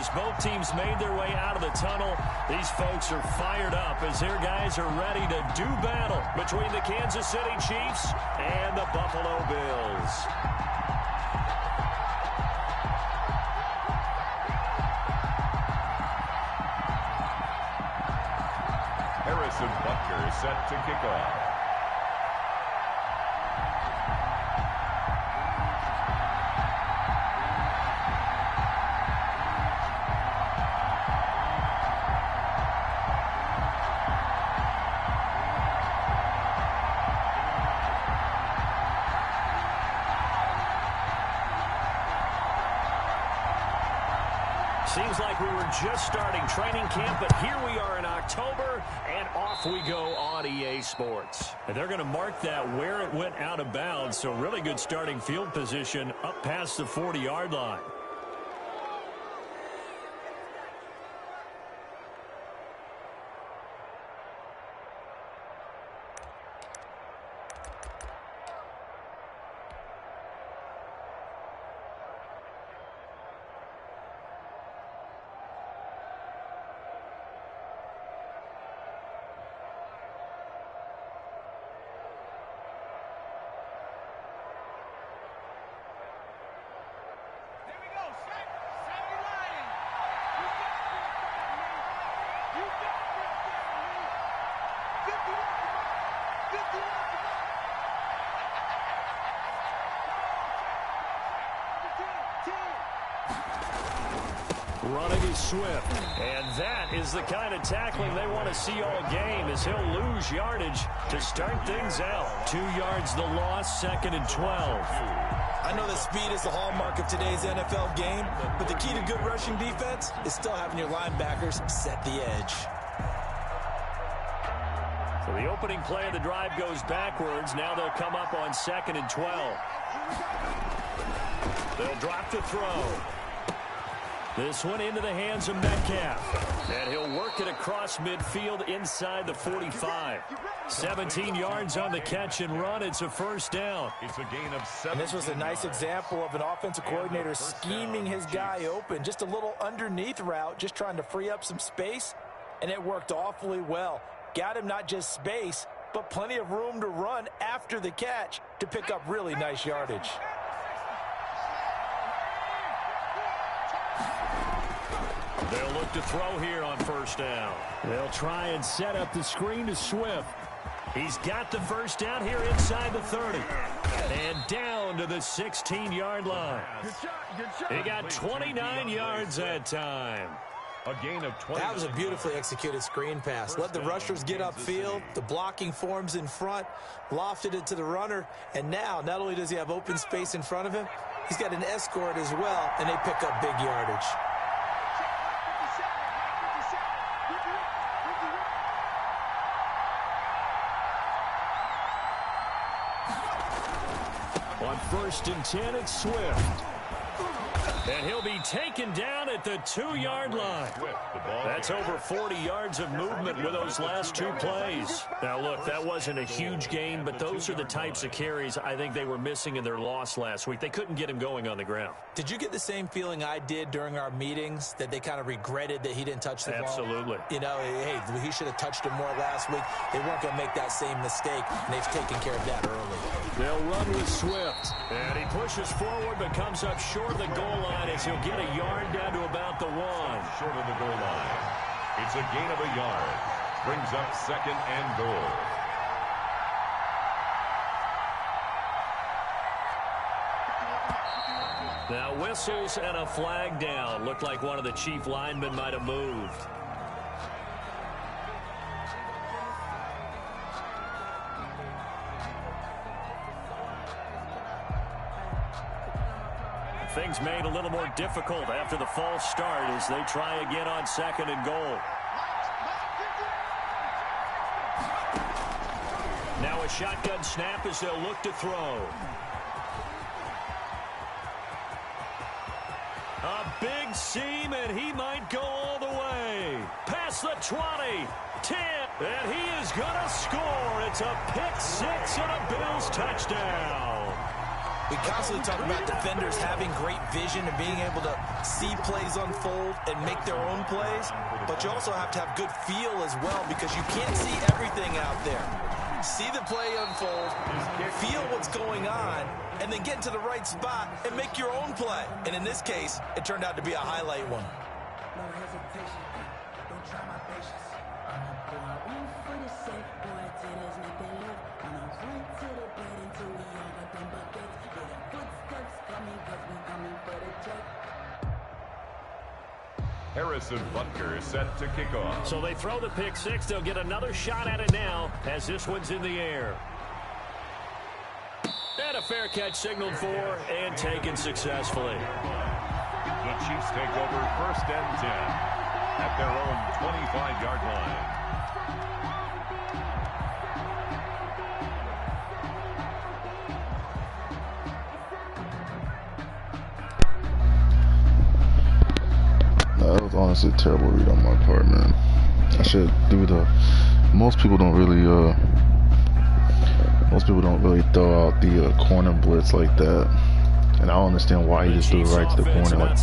as both teams made their way out of the tunnel. These folks are fired up as their guys are ready to do battle between the Kansas City Chiefs and the Buffalo Bills. Harrison Butker is set to kick off. Seems like we were just starting training camp, but here we are in October, and off we go on EA Sports. And they're going to mark that where it went out of bounds, so really good starting field position up past the 40-yard line. Running is Swift, and that is the kind of tackling they want to see all game as he'll lose yardage to start things out. 2 yards the loss, 2nd and 12. I know that speed is the hallmark of today's NFL game, but the key to good rushing defense is still having your linebackers set the edge. So the opening play of the drive goes backwards. Now they'll come up on 2nd and 12. They'll drop to throw. This one into the hands of Metcalf. And he'll work it across midfield inside the 45. 17 yards on the catch and run. It's a first down. It's a gain of 7. And this was a nice example of an offensive coordinator scheming his guy open. Just a little underneath route, just trying to free up some space. And it worked awfully well. Got him not just space, but plenty of room to run after the catch to pick up really nice yardage. They'll look to throw here on first down. They'll try and set up the screen to Swift. He's got the first down here inside the 30. And down to the 16-yard line. He got 29 yards that time. A gain of 20. That was a beautifully executed screen pass. Let the rushers get upfield. The blocking forms in front. Lofted it to the runner. And now, not only does he have open space in front of him, he's got an escort as well, and they pick up big yardage. On 1st and 10, it's Swift. And he'll be taken down at the 2-yard line. That's over 40 yards of movement with those last 2 plays. Now, look, that wasn't a huge gain, but those are the types of carries I think they were missing in their loss last week. They couldn't get him going on the ground. Did you get the same feeling I did during our meetings, that they kind of regretted that he didn't touch the ball? Absolutely. You know, hey, he should have touched him more last week. They weren't going to make that same mistake, and they've taken care of that early. They'll run with Swift. And he pushes forward but comes up short of the goal line as he'll get a yard down to about the 1. Short of the goal line. It's a gain of a yard. Brings up 2nd and goal. Now whistles and a flag down. Looked like one of the chief linemen might have moved. Things made a little more difficult after the false start as they try again on 2nd and goal. Now a shotgun snap as they'll look to throw. A big seam, and he might go all the way. Past the 20, 10, and he is going to score. It's a pick 6 and a Bills touchdown. We constantly talk about defenders having great vision and being able to see plays unfold and make their own plays, but you also have to have good feel as well because you can't see everything out there. See the play unfold, feel what's going on, and then get into the right spot and make your own play. And in this case, it turned out to be a highlight one. No hesitation, don't try my patience. Boy, I went for the safe, boy, till there's nothing left. And I run to the bed until we all got them buckets. Yeah, the footsteps coming, cause we coming for the check. Harrison Butker is set to kick off. So they throw the pick six. They'll get another shot at it now as this one's in the air. And a fair catch signaled for and taken successfully. The Chiefs take over 1st and 10 at their own 25-yard line. That was honestly a terrible read on my part, man. I should do the. Most people don't really throw out the corner blitz like that, and I don't understand why he just threw it right to the corner. Like on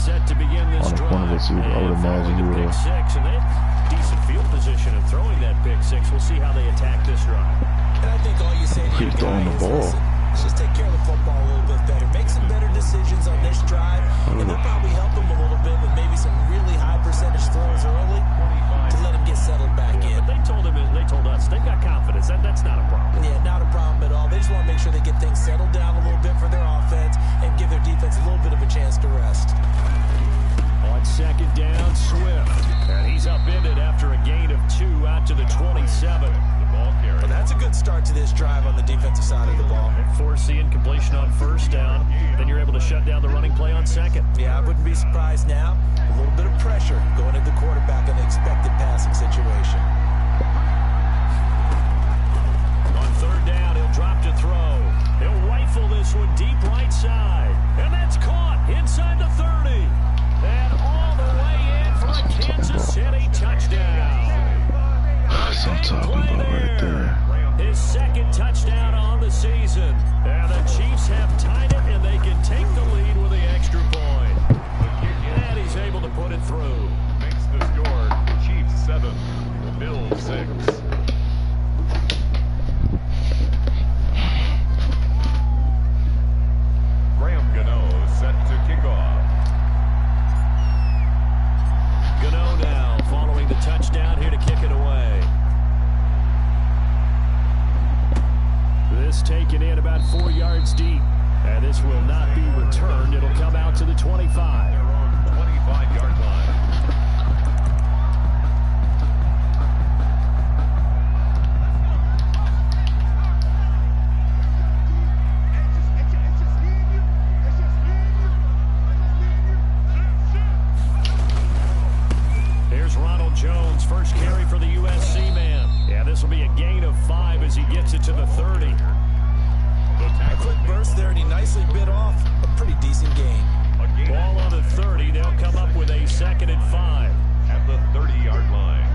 the corner blitz, I would imagine you would have. Decent field position of throwing that pick six. We'll see how they attack this drive. And I think all you say to Keep throwing the ball. Let's just take care of the football a little bit better. Make some better decisions on this drive, and they'll probably help them a little bit with maybe some really high percentage throws early to let them get settled back in. But they told us they've got confidence. That's not a problem. Yeah, not a problem at all. They just want to make sure they get things settled down a little bit for their offense and give their defense a little bit of a chance to rest. On 2nd down, Swift. And he's upended after a gain of 2 out to the 27. Well, that's a good start to this drive on the defensive side of the ball. Force the incompletion on 1st down. Then you're able to shut down the running play on 2nd. Yeah, I wouldn't be surprised now. A little bit of pressure going at the quarterback in the expected passing situation. On 3rd down, he'll drop to throw. He'll rifle this one deep right side. And that's caught inside the 30. And all the way in for a Kansas City touchdown. That's what I'm talking about right there. His 2nd touchdown on the season. And the Chiefs have tied it, and they can take the lead with the extra point. And he's able to put it through. Makes the score Chiefs 7, Bills 6. Graham Gano set to kick off. Gano now following the touchdown here to kick it away. This taken in about 4 yards deep. And this will not be returned. It'll come out to the 25. Their own 25-yard line. Here's Ronald Jones, first carry for the USC man. Yeah, this will be a gain of 5 as he gets it to the 30. A quick burst there, and he nicely bit off a pretty decent gain. Ball on the 30. They'll come up with a 2nd and 5. At the 30-yard line.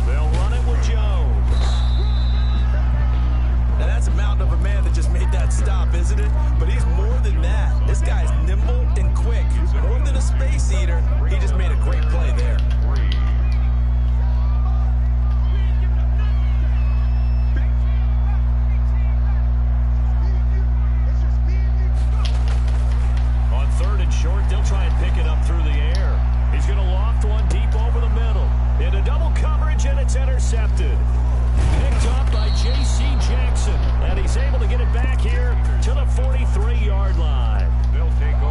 They'll run it with Jones. Now that's a mountain of a man that just made that stop, isn't it? But he's more than that. This guy's nimble and quick. More than a space eater, he just made a great play there. On 3rd and short, they'll try and pick it up through the air. He's going to loft one deep over the middle. Into double coverage, and it's intercepted. Picked up by J.C. Jackson. And he's able to get it back here to the 43-yard line.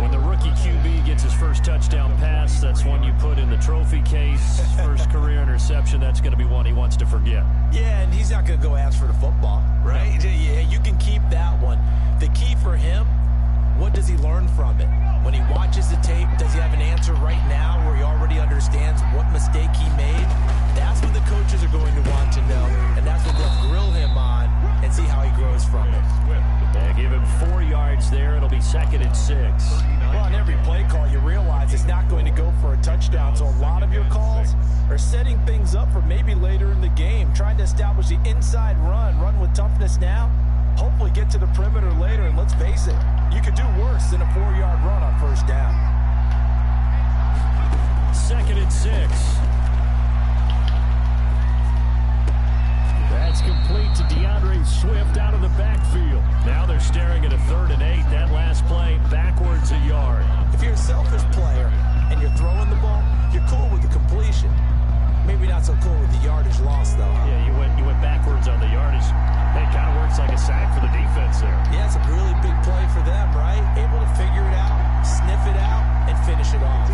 When the rookie QB gets his first touchdown pass, that's one you put in the trophy case. First career interception, that's going to be one he wants to forget. Yeah, and he's not going to go ask for the football, right? Yeah, you can keep that one. The key for him, what does he learn from it? When he watches the tape, does he have an answer right now where he already understands what mistake he made? That's what the coaches are going to want to know, and that's what they'll grill him on and see how he grows from it. Yeah, give him 4 yards yards there. It'll be 2nd and 6. Well, on every play call, you realize it's not going to go for a touchdown. So a lot of your calls are setting things up for maybe later in the game, trying to establish the inside run with toughness now, hopefully get to the perimeter later. And let's face it, you could do worse than a 4-yard run on first down. 2nd and 6. That's complete to DeAndre Swift out of the backfield. Now they're staring at a 3rd and 8. That last play backwards a yard. If you're a selfish player and you're throwing the ball, you're cool with the completion. Maybe not so cool with the yardage loss, though. Huh? Yeah, you went backwards on the yardage. Hey, it kind of works like a sack for the defense there. Yeah, it's a really big play for them, right? Able to figure it out, sniff it out, and finish it off.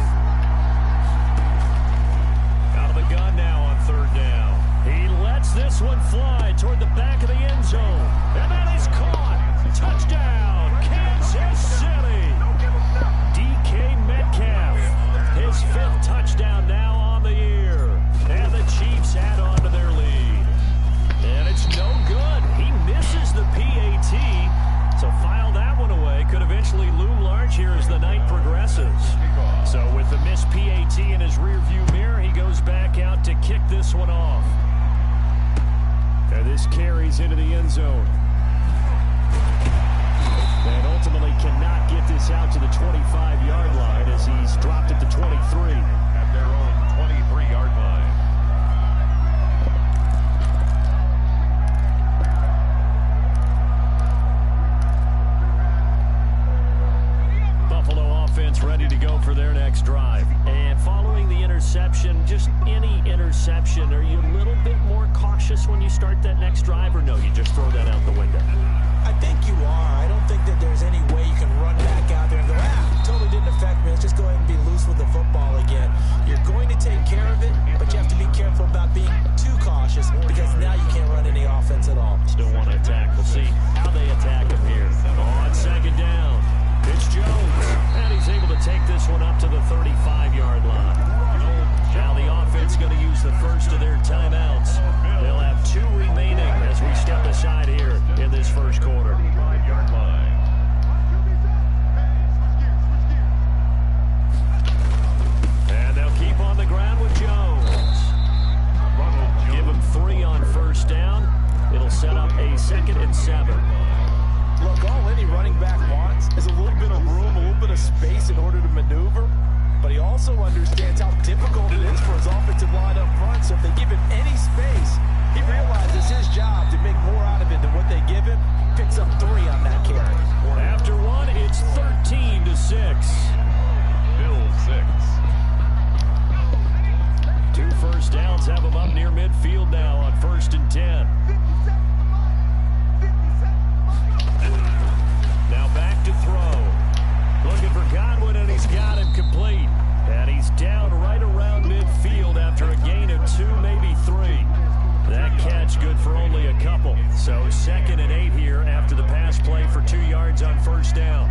Out of the gun now on 3rd down. He lets this one fly toward the back of the end zone. And that is caught. Touchdown, Kansas City. DK Metcalf. His 5th touchdown now on the year. And the Chiefs add on to their lead. And it's no good. He misses the PAT. So file that one away. Could eventually loom large here as the night progresses. So with the missed PAT in his rearview mirror, he goes back out to kick this one off. And this carries into the end zone. And ultimately cannot get this out to the 25-yard line as he's dropped at the 23. At their own 23-yard line. Buffalo offense ready to go for their next drive. And following the interception, just any interception, are you a little bit more cautious when you start that next drive, or no, you just throw that out the window? I think you are. I don't think that there's any way you can run back out there and go, totally didn't affect me. Let's just go ahead and be loose with the football again. You're going to take care of it, but you have to be careful about being too cautious because now you can't run any offense at all. Still want to attack. We'll see how they attack him here. On 2nd down, it's Jones, and he's able to take this one up to the 35-yard line. Now the offense going to use the first of their timeouts. They'll have 2 remaining as we step aside here in this first quarter. 5-yard line. And they'll keep on the ground with Jones. Give him 3 on first down. It'll set up a 2nd and 7. Look, all any running back wants is a little bit of room, a little bit of space in order to maneuver. But he also understands how difficult it is for his offensive line up front. So if they give him any space, he realizes his job to make more out of it than what they give him. Picks up 3 on that carry. After 1, it's 13-6. Bills 6. 2 first downs have him up near midfield now on 1st and 10. Now back to throw. Looking for Godwin, and he's got him complete. And he's down right around midfield after a gain of 2, maybe 3. That catch good for only a couple. So 2nd and 8 here after the pass play for 2 yards on first down.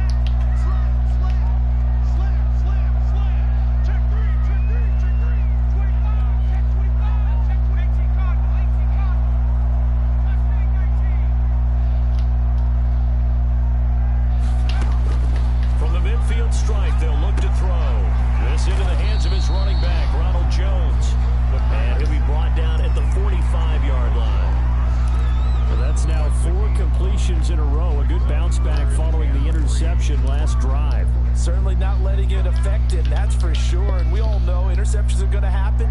From the midfield stripe, they'll look to throw. This into the hands of his running back, Ronald Jones. And he'll be brought down at the 45-yard line. So that's now 4 completions in a row. A good bounce back following the interception last drive. Certainly not letting it affect him, that's for sure. And we all know interceptions are going to happen.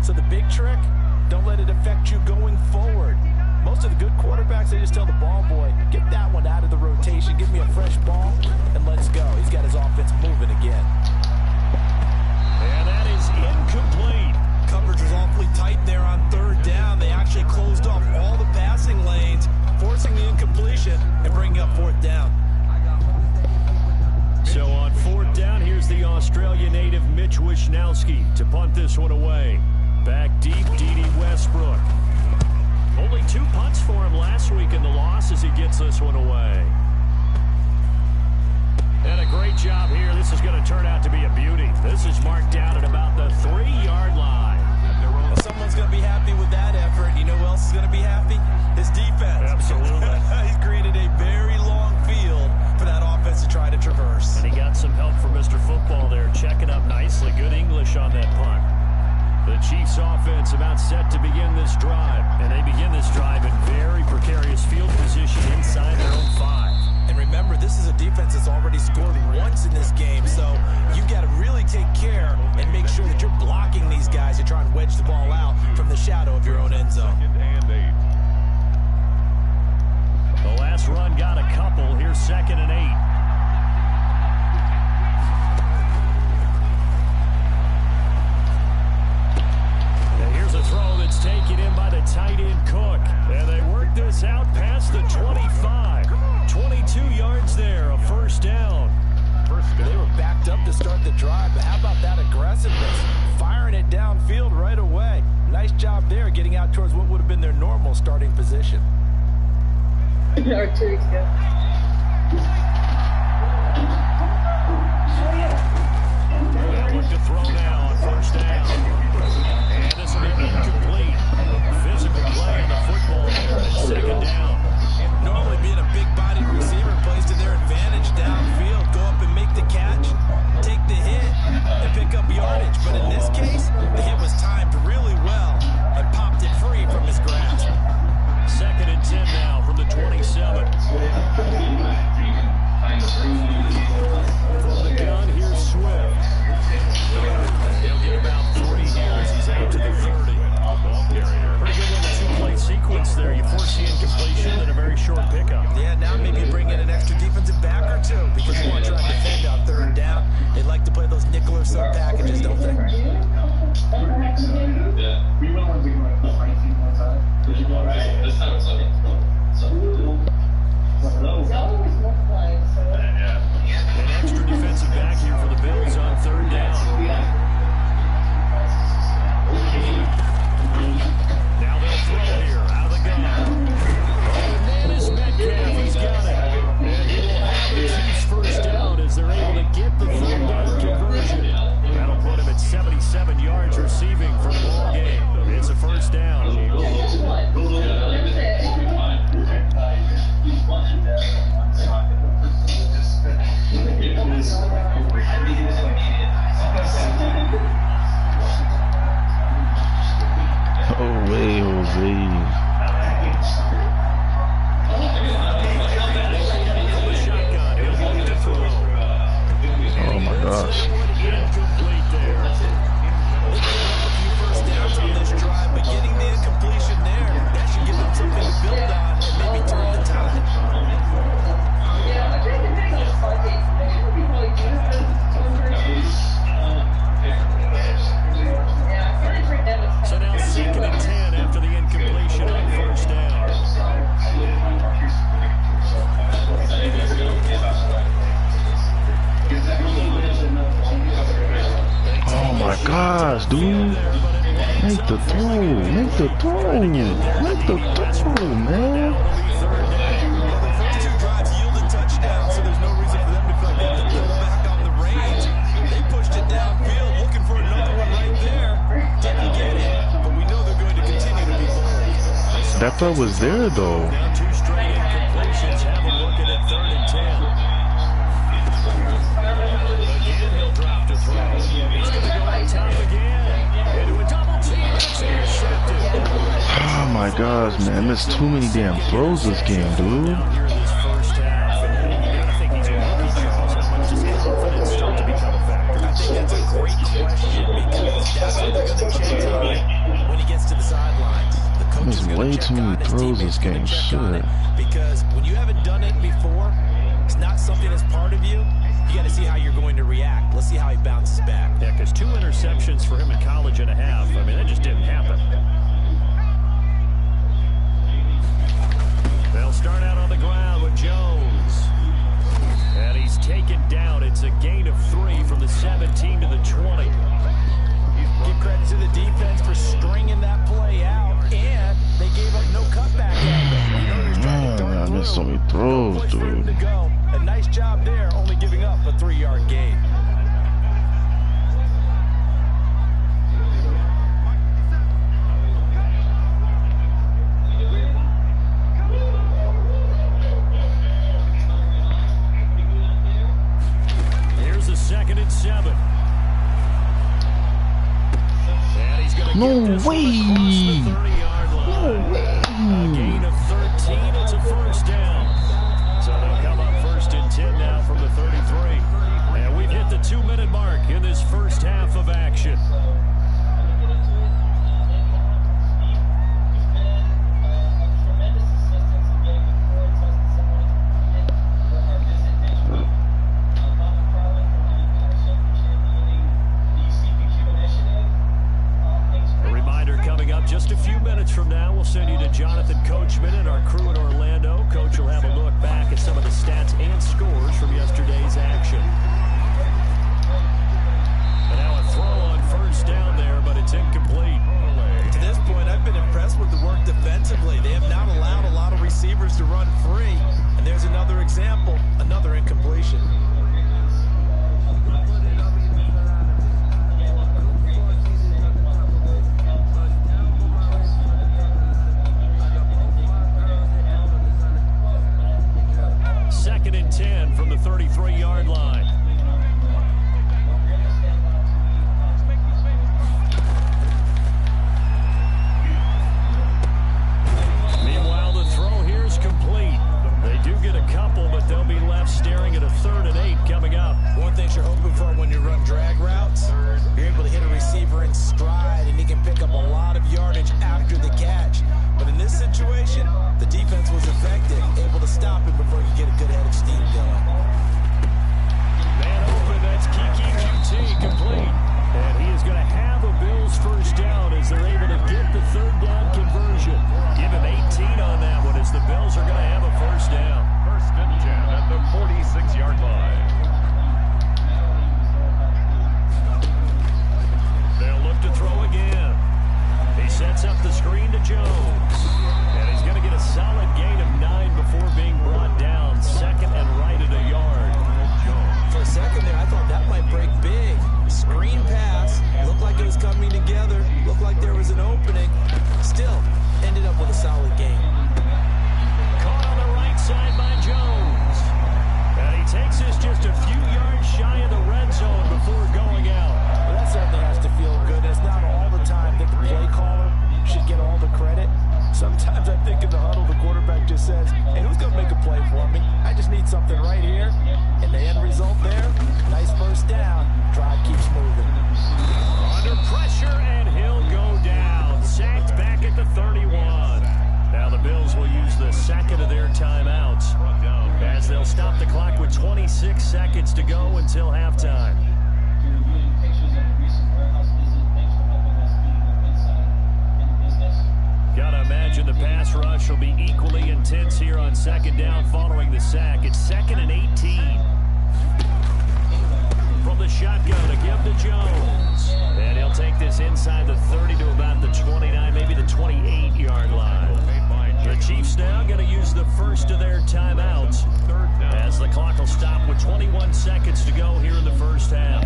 So the big trick, don't let it affect you going forward. Most of the good quarterbacks, they just tell the ball boy, get that one out of the rotation, give me a fresh ball, and let's go. He's got his offense moving again. And that is incomplete. Coverage was awfully tight there on 3rd down. They actually closed off all the passing lanes, forcing the incompletion and bringing up 4th down. So on 4th down, here's the Australia native Mitch Wishnowsky to punt this one away. Back deep, D.D. Westbrook. Only 2 punts for him last week in the loss as he gets this one away. And a great job here. This is going to turn out to be a beauty. This is marked down at about the 3-yard line. Well, someone's going to be happy with that effort. You know who else is going to be happy? His defense. Absolutely. He's created a very long field for that offense try to traverse. And he got some help from Mr. Football there, checking up nicely. Good English on that punt. The Chiefs offense about set to begin this drive. And they begin this drive in very precarious field position inside their own 5. And remember, this is a defense that's already scored once in this game, so you've got to really take care and make sure that you're blocking these guys to try and wedge the ball out from the shadow of your own end zone. The last run got a couple. Here's 2nd and 8. Here's a throw that's taken in by the tight end Cook. And they work this out past the 25. 22 yards there, a first down. They were backed up to start the drive, but how about that aggressiveness? Firing it downfield right away. Nice job there getting out towards what would have been their normal starting position. Or 2 weeks ago. They'll look to throw now on first down. And this will be incomplete. Physical play on the football there at 2nd down. Normally being a big-bodied receiver plays to their advantage downfield. Go up and make the catch, take the hit, and pick up yardage. But in this case, the hit was timed really well and popped it free from his grasp. 2nd and 10 now from the 27. From the gun, here's Swift. He'll get about 3 yards. He's out to the 30. Pretty good little 2-play sequence there. You force the incompletion and a very short pickup. Yeah, now maybe you bring in an extra defensive back or 2 because you want to try and defend on 3rd down. They like to play those nickel or sub packages, don't they? We went on to like the fighting one time. Did you go right? This time it's like An extra defensive back here for the Bills on 3rd down. Now they'll throw here out of the gun. Oh, and that is Metcalf. He's got it. And he will have the Chiefs first down as they're able to get the 3rd down conversion. That'll put him at 77 yards receiving for the ball game. It's a first down. Oh, way, Jose. Oh, my gosh. Incomplete there. First downs on this drive, but getting the incompletion there, that should give them something to build on and maybe turn the tide. So now 2nd and 10 after the incompletion on first down. Oh my gosh, dude. Make the throw. Make the throw. Make the throw, man. The first 2 drives yielded touchdowns, so there's no reason for them to feel like they have to pull back on the reins. They pushed it downfield, looking for another one right there. Didn't get it, but we know they're going to continue to be bold. That throw was there, though. Now 2 straight incompletions have him looking at 3rd and 10. Again, he'll drop to throw. He's going to go on top again. Into a double team. It's intercepted. Oh my gosh, man. Missed too many damn throws this game, dude. Down here in this first half. And you got to think he's a rookie, Charles. How much does confidence start to become a factor? I think that's a great question because that's what they're going to check on when he gets to the sidelines. The coach is going way to check too many on his throws teammates this game. check on it. Shit. Because when you haven't done it before, it's not something that's part of you. You got to see how you're going to react. Let's see how he bounces back. Yeah, because 2 interceptions for him in college and a half. I mean, that just didn't happen. They'll start out on the ground with Jones. And he's taken down. It's a gain of 3 from the 17 to the 20. Give credit to the defense for stringing that play out, and they gave up no cutback. Man, I missed so many throws, dude. A nice job there, only giving up a 3-yard gain. 2nd and 7. And he's going to get this one across the 30-yard line. A gain of 13. It's a first down. So they'll come up 1st and 10 now from the 33. And we've hit the 2-minute mark in this first half of action. Just a few minutes from now, we'll send you to Jonathan Coachman and our crew in Orlando. Coach will have a look back at some of the stats and scores from yesterday's action. And now a throw on 1st down there, but it's incomplete. To this point, I've been impressed with the work defensively. They have not allowed a lot of receivers to run free. And there's another example, another incompletion. Second and 10 from the 33-yard line. Meanwhile, the throw here is complete. They do get a couple, but they'll be left staring at a 3rd and 8 coming up. One thing you're hoping for when you run drag routes, you're able to hit a receiver in stride, and he can pick up a lot of yardage after the catch. But in this situation, the defense was effective, able to stop him before you get a good head of steam going. Man open, that's Kiki QT complete. And he is going to have a Bills 1st down as they're able to get the 3rd down conversion. Give him 18 on that one as the Bills are going to have a 1st down. 1st and 10 at the 46-yard line. They'll look to throw again. He sets up the screen to Jones. And he's going to get a solid gain of 9 before being brought down. 2nd and right at a yard. For a second there, I thought that might break big. Screen pass. Looked like it was coming together. Looked like there was an opening. Still, ended up with a solid gain. Caught on the right side by Jones. And he takes this just a few yards shy of the red zone before going out. Well, that certainly has to feel good. It's not all the time that the play caller should get all the credit. Sometimes I think in the huddle, the quarterback just says, hey, who's going to make a play for me? I just need something right here. And the end result there, nice 1st down. Drive keeps moving. Under pressure, and he'll go down. Sacked back at the 31. Now the Bills will use the 2nd of their timeouts as they'll stop the clock with 26 seconds to go until halftime. Gotta imagine the pass rush will be equally intense here on 2nd down following the sack. It's 2nd and 18. From the shotgun to give to Jones. And he'll take this inside the 30 to about the 29, maybe the 28-yard line. The Chiefs now going to use the 1st of their timeouts as the clock will stop with 21 seconds to go here in the 1st half.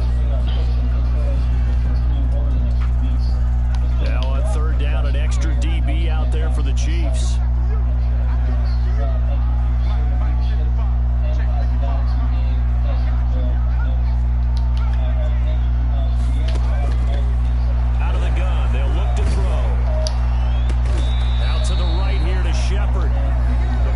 Now on 3rd down, an extra DB out there for the Chiefs. Out of the gun, they'll look to throw. Out to the right here to Shepard.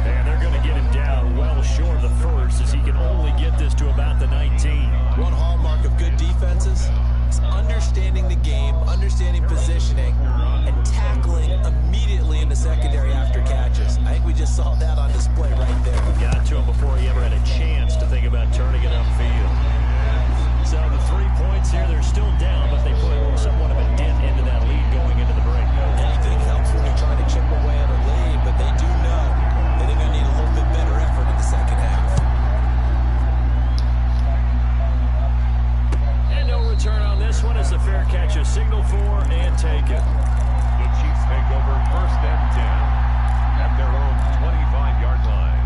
And they're going to get him down well short of the 1st as he can only get this to about the 19. One hallmark of good defenses is understanding the game, understanding positioning, and tackling immediately in the secondary after catches. I think we just saw that on display right there. Got to him before he ever had a chance to think about turning it upfield. So the 3 points here, they're still down, but they put somewhat of a dent into that lead going into the break. Anything helps when you're trying to chip away at a lead, but they do know that they're going to need a little bit better effort in the 2nd half. And no return on this one as the fair catch is signaled for and taken. The Chiefs take over 1st and 10 at their own 25-yard line.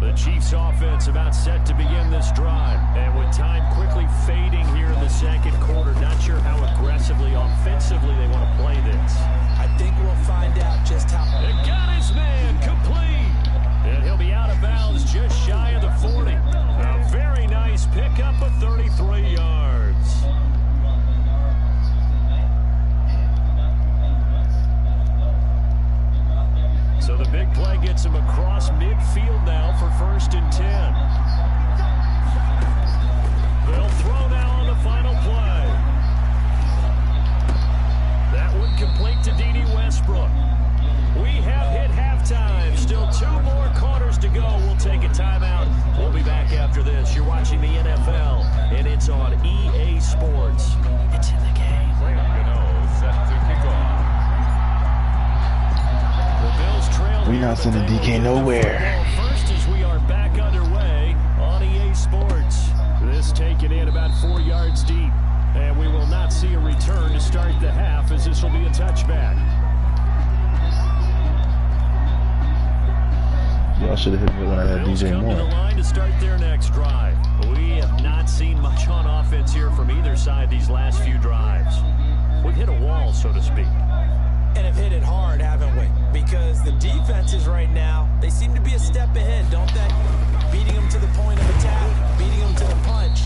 The Chiefs offense about set to begin this drive. And with time quickly fading here in the 2nd quarter, not sure how aggressively offensively aggressively they want to play this? I think we'll find out just how. It got his man complete. And he'll be out of bounds just shy of the 40. A very nice pickup of 33 yards. So the big play gets him across midfield now for 1st and 10. They'll throw now on the final play. That one complete to D.D. Westbrook. We have hit halftime. Still 2 more quarters to go. We'll take a timeout. We'll be back after this. You're watching the NFL, and it's on EA Sports. It's in the game. Set to kick off. We not sending DK nowhere. First, as we are back underway on EA Sports. This taken in about 4 yards deep, and we will not see a return to start the half, as this will be a touchback. Y'all should have hit me when I had DJ Moore. The line to start their next drive. We have not seen much on offense here from either side these last few drives. We've hit a wall, so to speak. And have hit it hard, haven't we? Because the defenses right now, they seem to be a step ahead, don't they? Beating them to the point of attack, beating them to the punch.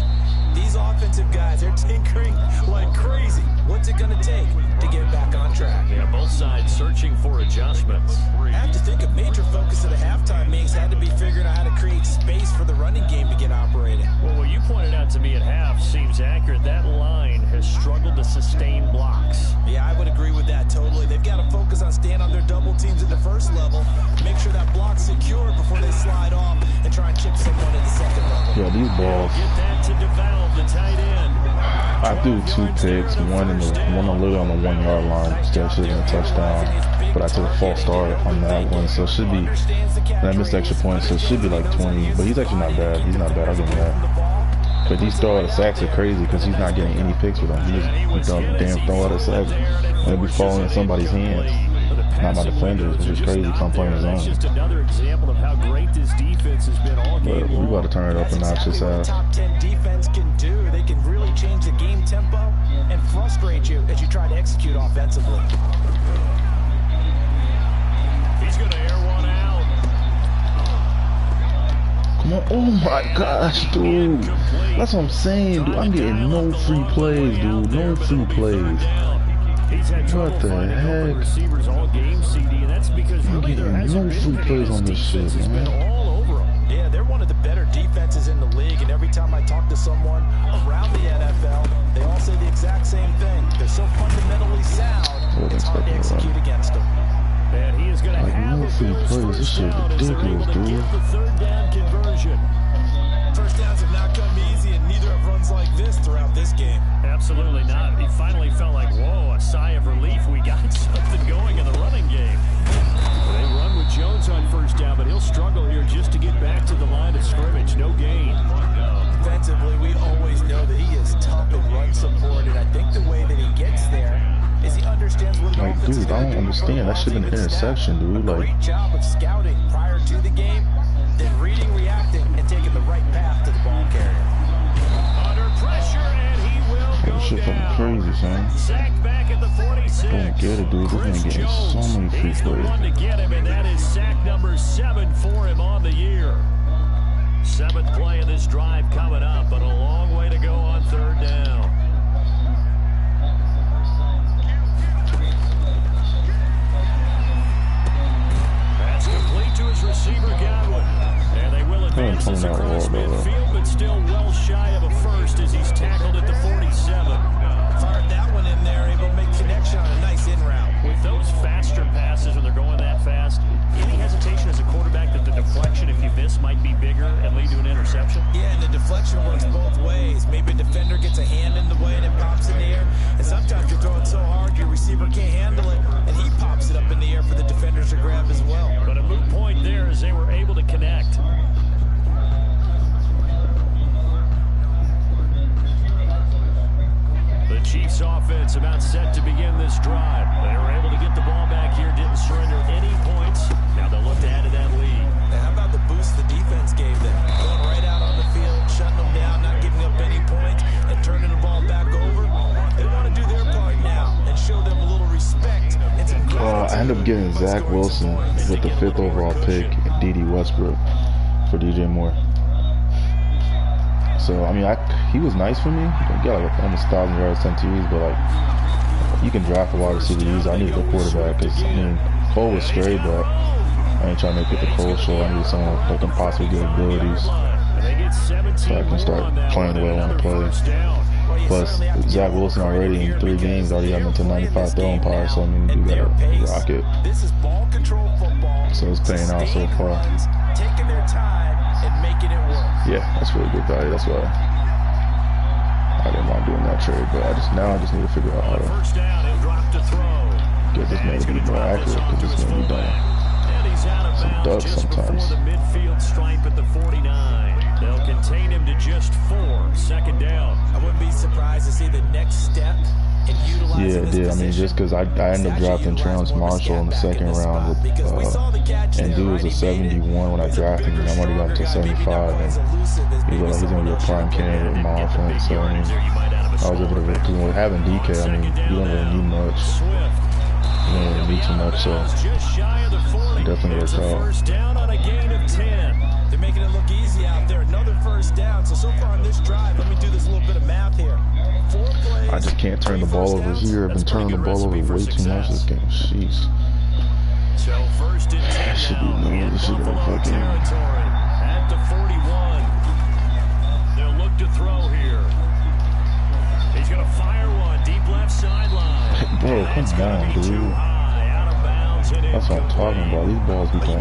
These offensive guys are tinkering like crazy. What's it going to take to get back on track? Yeah, both sides searching for adjustments. I have to think a major focus of the halftime meetings had to be figuring out how to create space for the running game to get operating. Well, what you pointed out to me at half seems accurate. That line has struggled to sustain blocks. Yeah, I would agree with that totally. They've got to focus on staying on their double teams at the first level, make sure that block's secured before they slide off and try and chip someone at the second level. Yeah, these balls. Get that to develop the tight end. I threw 2 picks, one literally on the 1 yard line, still should have been a touchdown, but I took a false start on that one, so it should be, and I missed extra points, so it should be like 20, but he's actually not bad. He's not bad, I'll give him that. But these throw out of sacks are crazy because he's not getting any picks with them. He just damn throw out of sacks, and it'll be falling in somebody's hands. Not my defenders, which is crazy because I'm playing his own. Just another example of how great this defense has been all game. But we got to turn it up a notch this half. Top 10 defense can do. They can really change the game tempo and frustrate you as you try to execute offensively. He's going to air one out. Come on. Oh my gosh, dude. That's what I'm saying, dude. I'm getting no free plays, dude. No free plays. What the heck? Receivers all game, CD, and that's because I'm getting no free plays on this shit, man. All over them. Yeah, they're one of the better defenses in the league, and every time I talk to someone around the NFL, they all say the exact same thing. They're so fundamentally sound, it's hard to execute against them. And he is going to have no free plays. This shit ridiculous, dude. The third down conversion. First downs have not come easy, and neither have runs like this throughout this game. Absolutely not. He finally felt like, whoa, a sigh of relief. We got something going in the running game. They run with Jones on first down, but he'll struggle here just to get back to the line of scrimmage. No gain. Defensively, we always know that he is tough and run support, and I think the way that he gets there is he understands what like, dude, I don't understand. That should have been an interception, dude. Like, great job of scouting prior to the game, then reading, reacting, and taking the right path to the ball carrier. Under pressure, and he will go shit fucking crazy, son. Sacked back at the 46. Don't get it, dude. This man getting so many free He's the plays. one to get him, and that is sack number 7 for him on the year. 7th play of this drive coming up, but a long way to go on third down. That's complete to his receiver, Godwin. And they will advance this across midfield, but still well shy of a first as he's tackled at the 47. Fired that one in there, able to make connection on a nice in route. With those faster passes when they're going that fast, any hesitation as a quarterback that the deflection, if you miss, might be bigger and lead to an interception? Yeah, and the deflection works both ways. Maybe a defender gets a hand in the way and it pops in the air. And sometimes you're throwing so hard your receiver can't handle it, and he pops it up in the air for the defenders to grab as well. But a moot point there as they were able to connect. The Chiefs offense about set to begin this drive. They were able to get the ball back here, didn't surrender any points. Now they'll look to add to that lead. Now how about the boost the defense gave them? Going right out on the field, shutting them down, not giving up any points, and turning the ball back over. They want to do their part now and show ended up getting Zach Wilson with the 5th overall pick and D.D. Westbrook for DJ Moore. So, I mean, he was nice for me. He got like almost 1,000 yards, 10 TDs, but like, you can draft a wide receiver easy. I needed a quarterback because, I mean, Cole was straight, but I ain't trying to make it the Cole show. I needed someone that can possibly get abilities so I can start playing the way I want to play. Plus, Zach Wilson already in 3 games already got into 95 throwing power, so I mean, we gotta rock it. So it's paying out so far. Yeah, that's really good value. That's why I didn't mind doing that trade, but I just need to figure out how to get this man to be more accurate because this man be done some ducks sometimes. They'll contain him to just 4. 2nd down. I wouldn't be surprised to see the next step in utilizing Yeah, it did. I mean, just because I ended up drafting Terrence Marshall in the 2nd round with, and dude was a 71 when I drafted him. I'm already got to 75, and he looked like he's going to be a prime candidate in my offense. So, I mean, I was able to, because with having DK, I mean, you don't really need much. You don't really need too much, so it definitely worked out. They're making it look easy out there. Another 1st down. So far on this drive, let me do this little bit of math here. 4 plays. I just can't turn the ball over here. I've been turning the ball over way too much this game. Jeez. So 1st and 10 that should be no. This should be fucking. At the 41. They'll look to throw here. He's going to fire one deep left sideline. Bro, come on, dude. That's what I'm talking about. These balls be going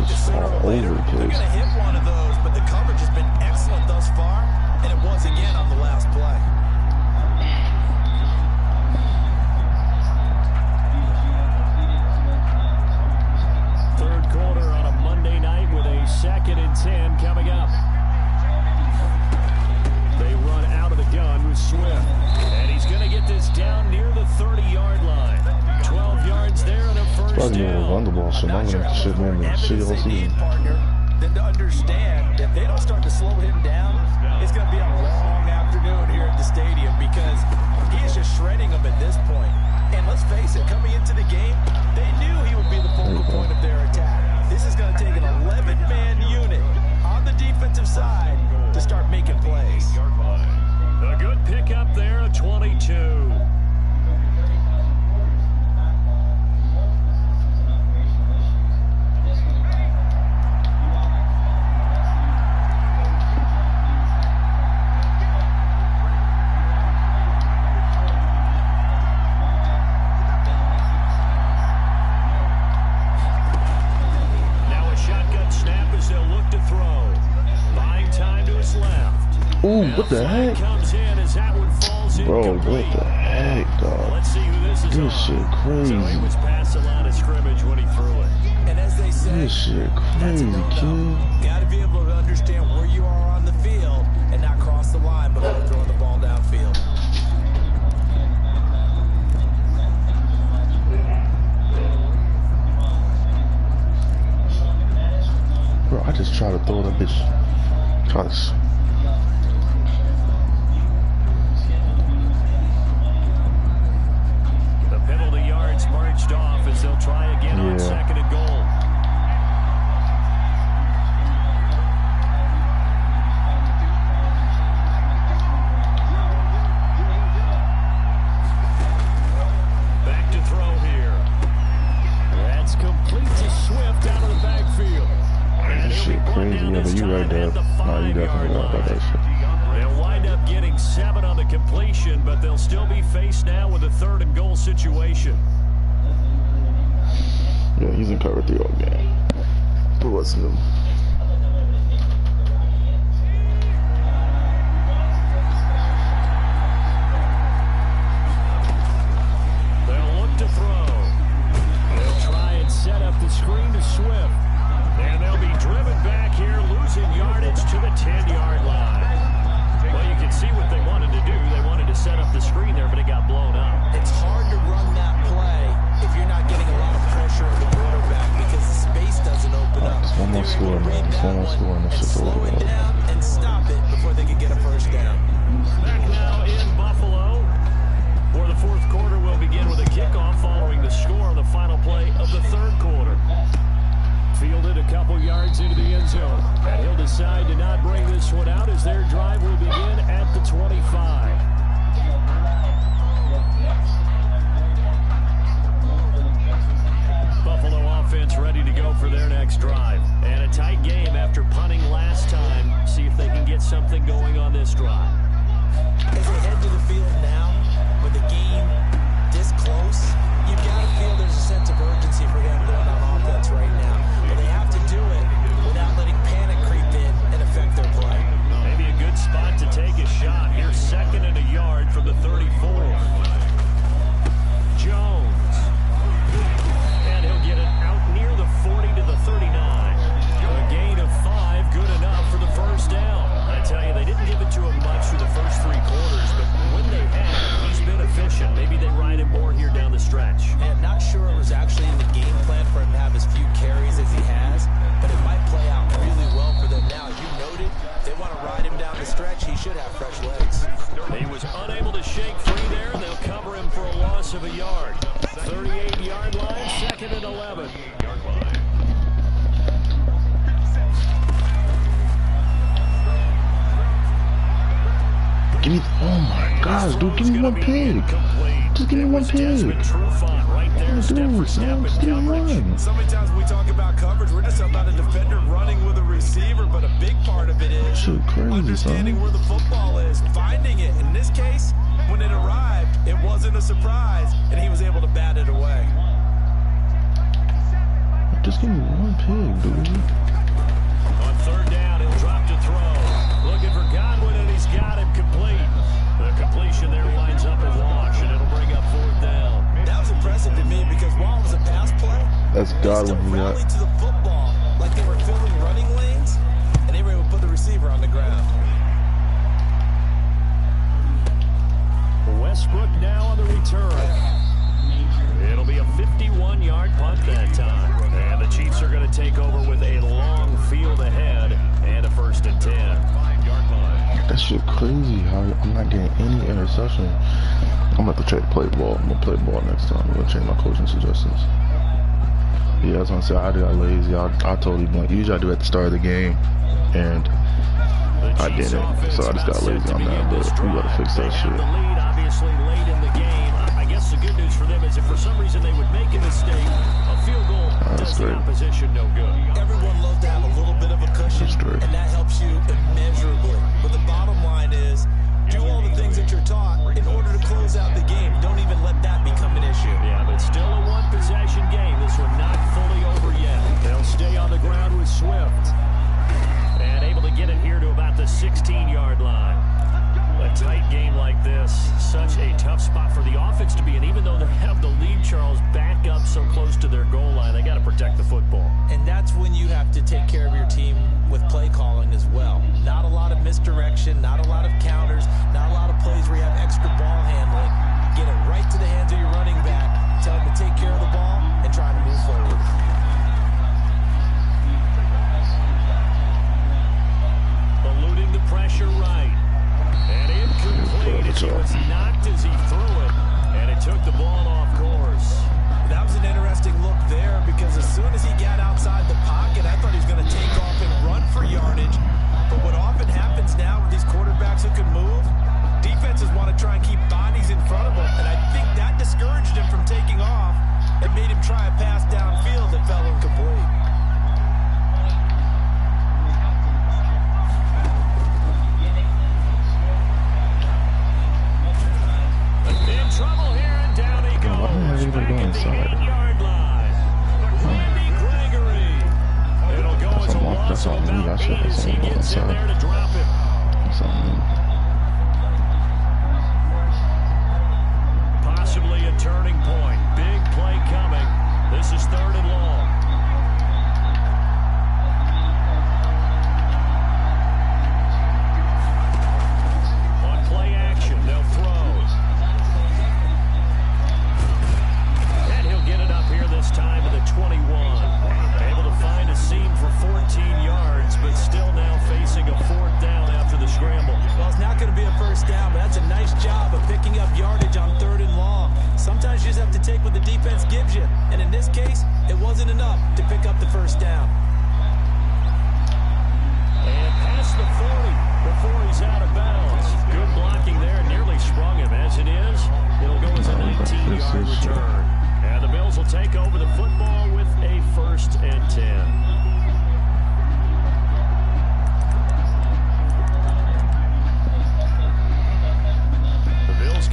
just all over the place. Hit one of those, but the coverage has been excellent thus far, and it was again on the last play. Third quarter on a Monday night with a 2nd and 10 coming up. They run out of the gun with Swift, and he's going to get this down near the 30-yard line. 12 yards there and a 1st Probably down. run the ball, so I'm going to shit man the shit all season. Then to understand if they don't start to slow him down, it's going to be a long afternoon here at the stadium because he is just shredding them at this point. And let's face it, coming into the game, they knew he would be the focal point of their attack. This is going to take an 11-man unit on the defensive side to start making plays. A good pickup there, a 22. Ooh, what the heck? Bro, what the heck, dog? This shit crazy. This shit crazy, kid. Gotta be able to understand where you are on the field and not cross the line before throwing the ball downfield. Bro, I just try to throw that bitch. Try to. The penalty yards marched off as they'll try again on 2nd and goal. Back to throw here. That's complete to Swift out of the backfield. This shit crazy, yeah, but you right there. No, you definitely right about that shit. They'll wind up getting 7 on the completion, but they'll still be faced now with a 3rd and goal situation. Yeah, he's in cover 3 all game. But what's new? They'll look to throw. They'll try and set up the screen to Swift. And they'll be driven back here, losing yardage to the 10-yard line. Well, you can see what they wanted to do. They wanted to set up the screen there, but it got blown up. It's hard to run that play if you're not getting a lot of pressure on the quarterback because the space doesn't open up. Just one more score, man. Just one more score, and this shit's over. Slow it down and stop it before they can get a 1st down. Back now in Buffalo, where the 4th quarter will begin with a kickoff following the score on the final play of the couple yards into the end zone. And he'll decide to not bring this one out as their drive will begin at the 25. Buffalo offense ready to go for their next drive. And a tight game after punting last time. See if they can get something going on this drive. As they head to the field now, with the game this close, you've got to feel there's a sense of urgency for them going on offense right now. But they have to do it without letting panic creep in and affect their play. Maybe a good spot to take a shot. Here's 2nd and a yard from the 34. Jones. And he'll get it out near the 40 to the 39. A gain of 5, good enough for the first down. I tell you, they didn't give it to him much through the first 3 quarters, but when they have, he's been efficient. Maybe they ride him more here down the stretch. And not sure it was actually in the game plan for him to have as few carries as he has, but it might play out really well for them now. As you noted, they want to ride him down the stretch. He should have fresh legs. He was unable to shake free there, and they'll cover him for a loss of a yard. 38-yard line, 2nd and 11. Give me, oh my gosh, dude, give me one pig. Just give me one pig. So many times we talk about coverage, we're just about a defender running with a receiver, but a big part of it is understanding where the football is, finding it. In this case, when it arrived, it wasn't a surprise, and he was able to bat it away. Just give me one pig, dude. On 3rd down, he'll drop to throw. Looking for Godwin, and he's got him complete. The completion there winds up a wash, and it'll bring up 4th down. That was impressive to me because while it was a pass play, that's Godwin. They still rallied to the football like they were filling running lanes, and they were able to put the receiver on the ground. Westbrook now on the return. It'll be a 51-yard punt that time. And the Chiefs are going to take over with a long field ahead and a 1st and 10. That shit crazy how I'm not getting any interception. I'm going to have to try to play ball. I'm going to play ball next time. I'm going to change my coaching suggestions. Yeah, I was going to say, I got lazy. I totally blank. Usually I do at the start of the game, and I didn't. So I just got lazy on that, but we got to fix that shit. The lead, obviously, late in the game. I guess the good news for them is if for some reason they would make a mistake, a field goal does the opposition no good. Everyone loves to have a little bit of a cushion, and that helps you immeasurably. But the bottom line is, do all the things that you're taught in order to close out the game. Don't even let that become an issue. Yeah, but still a one-possession game. This one not fully over yet. They'll stay on the ground with Swift. And able to get it here to about the 16-yard line. A tight game like this, such a tough spot for the offense to be in. Even though they have the lead, Charles, back up so close to their goal line, they got to protect the football. And that's when you have to take care of your team with play calling as well. Not a lot of misdirection, not a lot of counters, not a lot of plays where you have extra ball handling. Get it right to the hands of your running back, tell him to take care of the ball, and try to move forward. Eluding the pressure right. And incomplete as he was knocked as he threw it. And it took the ball off course. That was an interesting look there because as soon as he got outside the pocket, I thought he was going to take off and run for yardage. But what often happens now with these quarterbacks who can move, defenses want to try and keep bodies in front of them. And I think that discouraged him from taking off and made him try a pass downfield that fell incomplete. In trouble here, and down he goes. Back at the 8-yard line. Randy Gregory. It'll go as a loss of about 8 as he gets in there to drop it. Possibly a turning point. Big play coming. This is 3rd and long. On play action, they'll throw. And he'll get it up here this time to the 21. Able to find a seam for 14 yards, but still now facing a 4th down after the scramble. Well, it's not going to be a first down, but that's a nice job of picking up yardage on 3rd and long. Sometimes you just have to take what the defense gives you, and in this case, it wasn't enough to pick up the first down. across the 40 before he's out of bounds. Good blocking there. Nearly sprung him. As it is, it'll go as a 19-yard return. And the Bills will take over the football with a 1st and 10.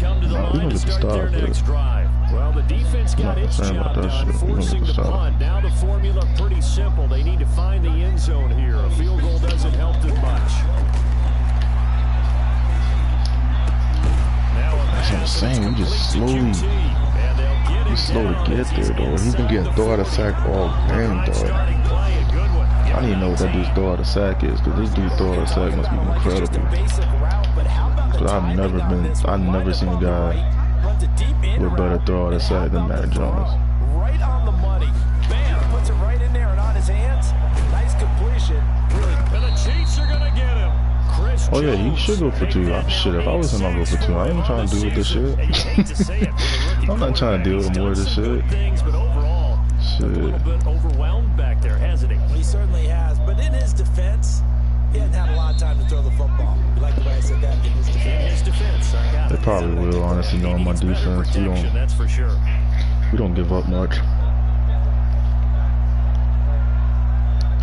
Come to the line to start their next drive. Well, the defense got its job done, forcing the punt. Now the formula pretty simple. They need to find the end zone here. A field goal doesn't help them much. That's what I'm saying. We just slowly, he's slow to get there, though. He's been getting throw out of sack all game, dog. I don't even know what that dude's throw out of sack is, because this dude throw out of sack must be incredible. But I've never seen a guy with better throw out of sack than Matt Jones. Right on the money. Bam, puts it right in there and on his hands. Nice completion. And the Chiefs are going to get him. Oh yeah, he should go for 2. Shit, if I was him, I'd go for 2. I ain't trying to deal with this shit. I'm not trying to deal with more of this shit. Shit. A little bit overwhelmed back there, hasn't he? He certainly has, but in his defense, he hasn't had a lot of time to throw the football. You like the way I said that? In his defense. They probably will, honestly, knowing my defense. That's for sure. We don't give up much.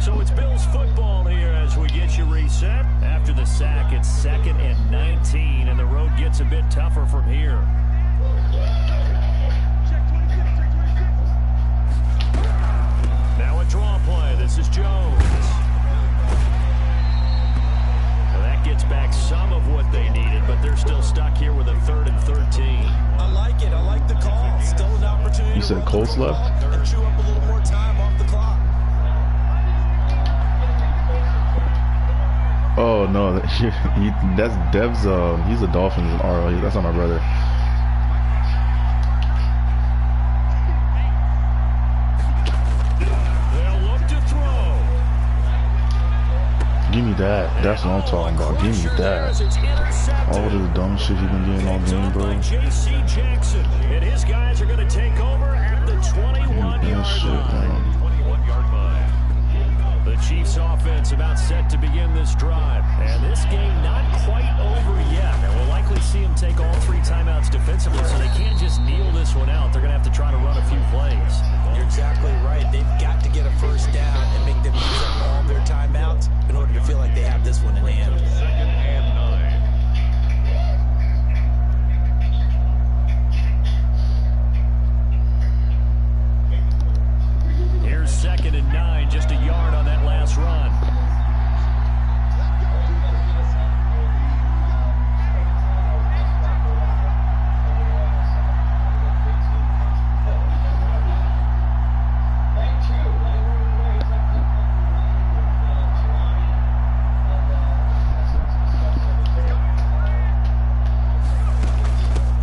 So it's Bills football here as we get you reset. After the sack, it's 2nd and 19, and the road gets a bit tougher from here. Now a draw play. This is Jones. Gets back some of what they needed, but they're still stuck here with a 3rd and 13. I like it. I like the call. Still an opportunity. You said Colts left? And chew up a little more time off the clock. Oh no, that's Dev's. He's a Dolphins RL. That's not my brother. They'll look to throw. Give me that. That's what I'm talking about. Give me that. All the dumb shit he been getting all game, bro. J.C. Jackson and his guys are going to take over at the 21-yard line. The Chiefs offense about set to begin this drive. And this game not quite over yet. And we'll likely see them take all 3 timeouts defensively, so they can't just kneel this one out. They're going to have to try to run a few plays. You're exactly right. They've got to get a 1st down and make them use up all their timeouts in order to feel like they have this one in hand. 2nd and 9. Here's 2nd and 9, just a yard on that last run.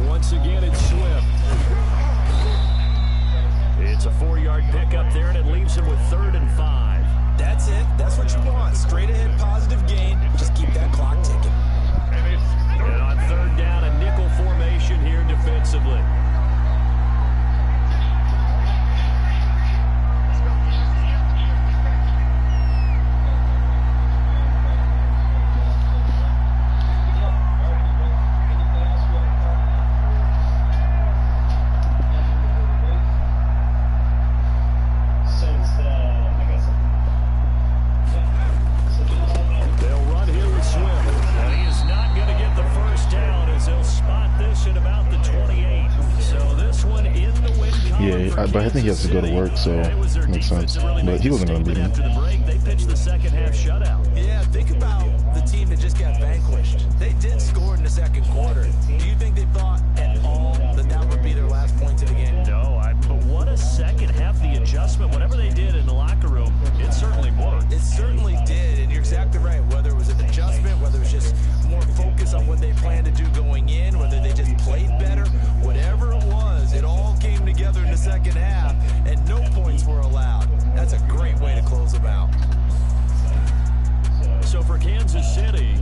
Once again, it's Swift. It's a 4-yard pickup there, and it leaves him with 3rd and 5. That's it. That's what you want. Straight ahead, positive gain. Just keep that clock ticking. And on 3rd down, a nickel formation here defensively. But I think he has to go to work, so it makes sense. But he wasn't going to beat him. They pitched the 2nd half shutout. Yeah, think about the team that just got vanquished. They did score in the 2nd quarter. Do you think they thought at all that that would be their last points of the game? No, but what a 2nd half. The adjustment, whatever they did in the locker room, it certainly worked. It certainly did, and you're exactly right. Whether it was an adjustment, whether it was just more focus on what they planned to do going in, whether they just played better, whatever it was, it all came together in the 2nd half, and no points were allowed. That's a great way to close them out. So for Kansas City,